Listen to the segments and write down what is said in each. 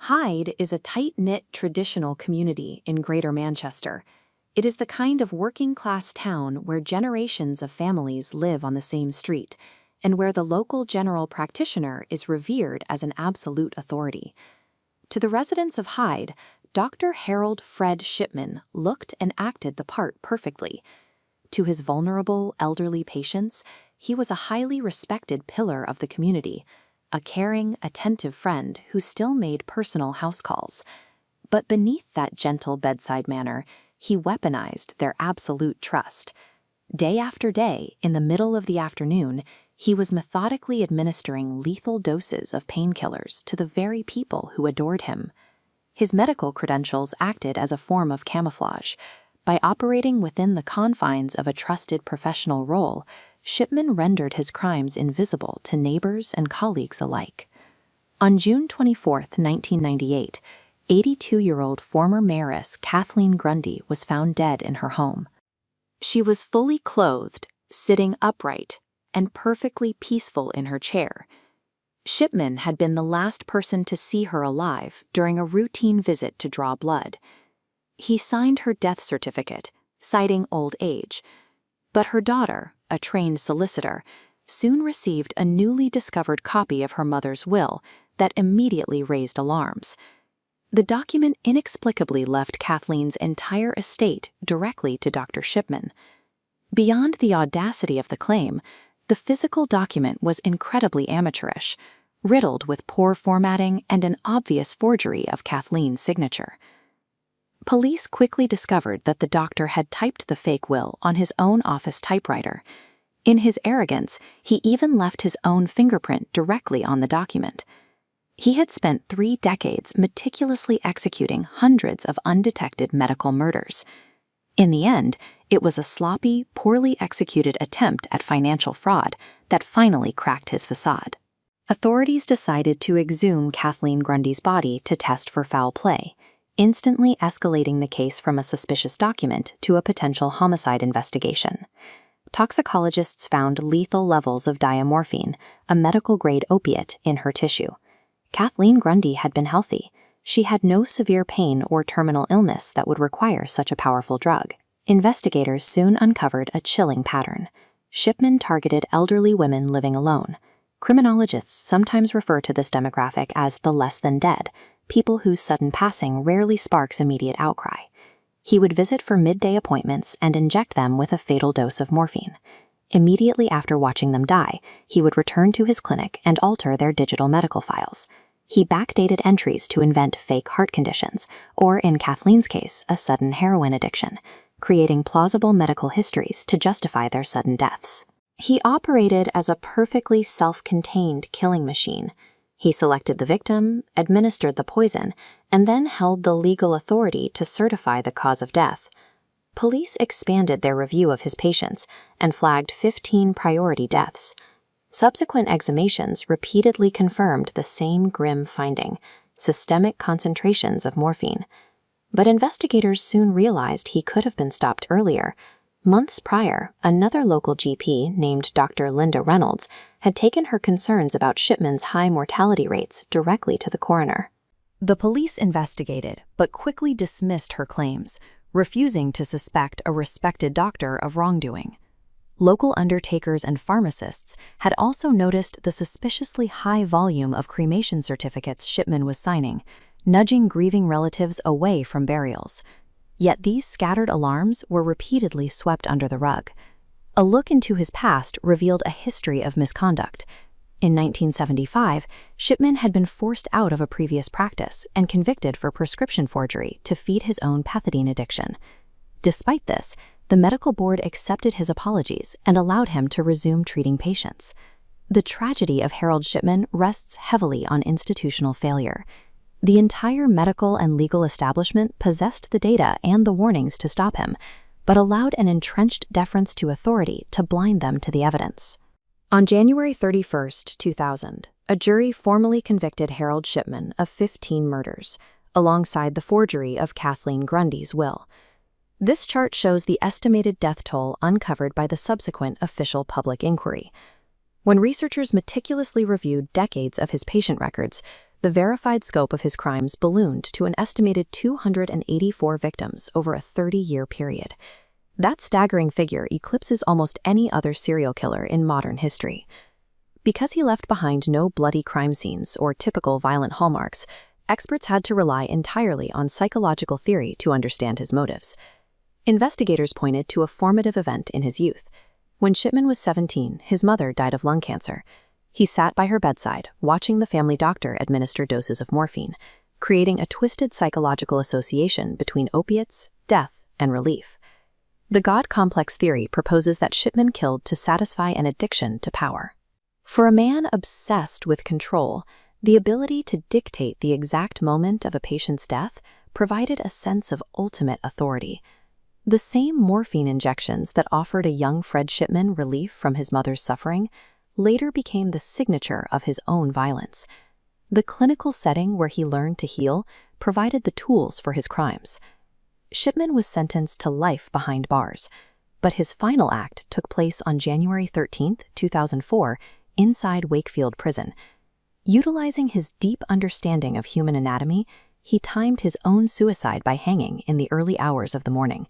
Hyde is a tight-knit traditional community in Greater Manchester. It is the kind of working-class town where generations of families live on the same street, and where the local general practitioner is revered as an absolute authority. To the residents of Hyde, Dr. Harold Fred Shipman looked and acted the part perfectly. To his vulnerable, elderly patients, he was a highly respected pillar of the community, a caring, attentive friend who still made personal house calls. But beneath that gentle bedside manner, he weaponized their absolute trust. Day after day, in the middle of the afternoon, he was methodically administering lethal doses of painkillers to the very people who adored him. His medical credentials acted as a form of camouflage. By operating within the confines of a trusted professional role, Shipman rendered his crimes invisible to neighbors and colleagues alike. On June 24, 1998, 82-year-old former mayoress Kathleen Grundy was found dead in her home. She was fully clothed, sitting upright, and perfectly peaceful in her chair. Shipman had been the last person to see her alive during a routine visit to draw blood. He signed her death certificate, citing old age. But her daughter, a trained solicitor, soon received a newly discovered copy of her mother's will that immediately raised alarms. The document inexplicably left Kathleen's entire estate directly to Dr. Shipman. Beyond the audacity of the claim, the physical document was incredibly amateurish, riddled with poor formatting and an obvious forgery of Kathleen's signature. Police quickly discovered that the doctor had typed the fake will on his own office typewriter. In his arrogance, he even left his own fingerprint directly on the document. He had spent 3 decades meticulously executing hundreds of undetected medical murders. In the end, it was a sloppy, poorly executed attempt at financial fraud that finally cracked his facade. Authorities decided to exhume Kathleen Grundy's body to test for foul play, instantly escalating the case from a suspicious document to a potential homicide investigation. Toxicologists found lethal levels of diamorphine, a medical-grade opiate, in her tissue. Kathleen Grundy had been healthy. She had no severe pain or terminal illness that would require such a powerful drug. Investigators soon uncovered a chilling pattern. Shipman targeted elderly women living alone. Criminologists sometimes refer to this demographic as the less than dead, people whose sudden passing rarely sparks immediate outcry. He would visit for midday appointments and inject them with a fatal dose of morphine. Immediately after watching them die, he would return to his clinic and alter their digital medical files. He backdated entries to invent fake heart conditions, or in Kathleen's case, a sudden heroin addiction, creating plausible medical histories to justify their sudden deaths. He operated as a perfectly self-contained killing machine. He selected the victim, administered the poison, and then held the legal authority to certify the cause of death. Police expanded their review of his patients and flagged 15 priority deaths. Subsequent exhumations repeatedly confirmed the same grim finding: systemic concentrations of morphine. But investigators soon realized he could have been stopped earlier. Months prior, another local GP named Dr. Linda Reynolds had taken her concerns about Shipman's high mortality rates directly to the coroner. The police investigated, but quickly dismissed her claims, refusing to suspect a respected doctor of wrongdoing. Local undertakers and pharmacists had also noticed the suspiciously high volume of cremation certificates Shipman was signing, nudging grieving relatives away from burials. Yet these scattered alarms were repeatedly swept under the rug. A look into his past revealed a history of misconduct. In 1975, Shipman had been forced out of a previous practice and convicted for prescription forgery to feed his own pethidine addiction. Despite this, the medical board accepted his apologies and allowed him to resume treating patients. The tragedy of Harold Shipman rests heavily on institutional failure. The entire medical and legal establishment possessed the data and the warnings to stop him, but allowed an entrenched deference to authority to blind them to the evidence. On January 31, 2000, a jury formally convicted Harold Shipman of 15 murders, alongside the forgery of Kathleen Grundy's will. This chart shows the estimated death toll uncovered by the subsequent official public inquiry. When researchers meticulously reviewed decades of his patient records, the verified scope of his crimes ballooned to an estimated 284 victims over a 30-year period. That staggering figure eclipses almost any other serial killer in modern history. Because he left behind no bloody crime scenes or typical violent hallmarks, experts had to rely entirely on psychological theory to understand his motives. Investigators pointed to a formative event in his youth. When Shipman was 17, his mother died of lung cancer. He sat by her bedside, watching the family doctor administer doses of morphine, creating a twisted psychological association between opiates, death, and relief. The God complex theory proposes that Shipman killed to satisfy an addiction to power. For a man obsessed with control, the ability to dictate the exact moment of a patient's death provided a sense of ultimate authority. The same morphine injections that offered a young Fred Shipman relief from his mother's suffering later became the signature of his own violence. The clinical setting where he learned to heal provided the tools for his crimes. Shipman was sentenced to life behind bars, but his final act took place on January 13, 2004, inside Wakefield Prison. Utilizing his deep understanding of human anatomy, he timed his own suicide by hanging in the early hours of the morning.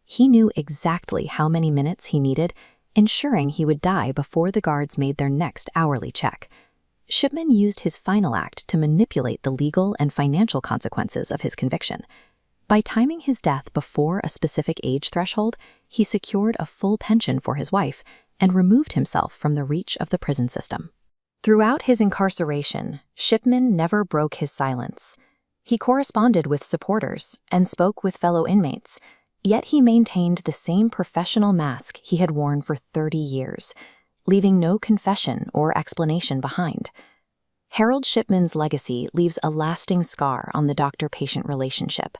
He knew exactly how many minutes he needed, ensuring he would die before the guards made their next hourly check. Shipman used his final act to manipulate the legal and financial consequences of his conviction. By timing his death before a specific age threshold, he secured a full pension for his wife and removed himself from the reach of the prison system. Throughout his incarceration, Shipman never broke his silence. He corresponded with supporters and spoke with fellow inmates, yet he maintained the same professional mask he had worn for 30 years, leaving no confession or explanation behind. Harold Shipman's legacy leaves a lasting scar on the doctor-patient relationship.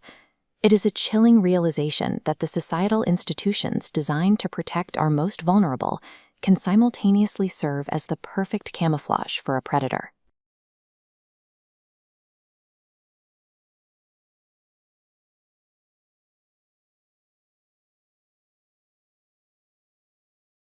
It is a chilling realization that the societal institutions designed to protect our most vulnerable can simultaneously serve as the perfect camouflage for a predator.